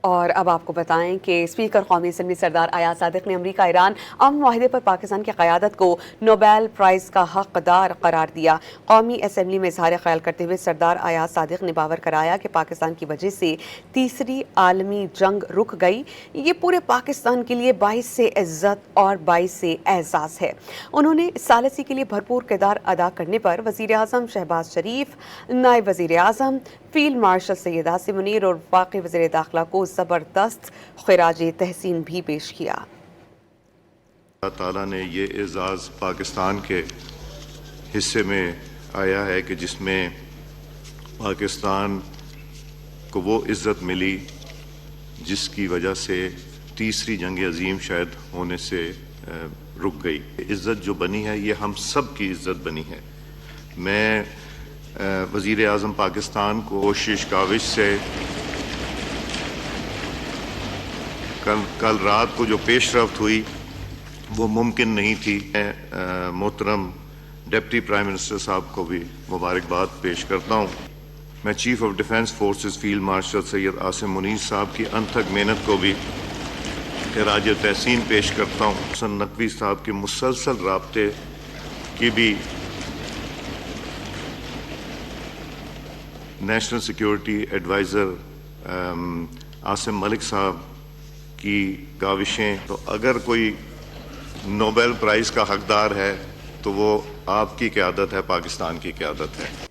اور اب آپ کو بتائیں کہ اسپیکر قومی اسمبلی سردار ایاز صادق نے امریکہ ایران امن معاہدے پر پاکستان کی قیادت کو نوبیل پرائز کا حقدار قرار دیا۔ قومی اسمبلی میں اظہار خیال کرتے ہوئے سردار ایاز صادق نے باور کرایا کہ پاکستان کی وجہ سے تیسری عالمی جنگ رک گئی۔ یہ پورے پاکستان کے لیے باعث سے عزت اور باعث سے اعزاز ہے۔ انہوں نے ثالثی کے لیے بھرپور کردار ادا کرنے پر وزیر اعظم شہباز شریف، نائب وزیر اعظم فیلڈ مارشل سید عاصم منیر اور وفاقی وزیر داخلہ کو زبردست خراج تحسین بھی پیش کیا۔ اللہ تعالیٰ نے یہ اعزاز پاکستان کے حصے میں آیا ہے کہ جس میں پاکستان کو وہ عزت ملی جس کی وجہ سے تیسری جنگ عظیم شاید ہونے سے رک گئی۔ عزت جو بنی ہے یہ ہم سب کی عزت بنی ہے۔ میں وزیر اعظم پاکستان کو کوشش کاوش سے کل رات کو جو پیش رفت ہوئی وہ ممکن نہیں تھی۔ میں محترم ڈپٹی پرائم منسٹر صاحب کو بھی مبارکباد پیش کرتا ہوں۔ میں chief of defence forces field marshal Syed Asim Munir صاحب کی انتھک محنت کو بھی خراج تحسین پیش کرتا ہوں۔ حسن نقوی صاحب کے مسلسل رابطے کی بھی نیشنل سیکیورٹی ایڈوائزر عاصم ملک صاحب کی کاوشیں، تو اگر کوئی نوبیل پرائز کا حقدار ہے تو وہ آپ کی قیادت ہے، پاکستان کی قیادت ہے۔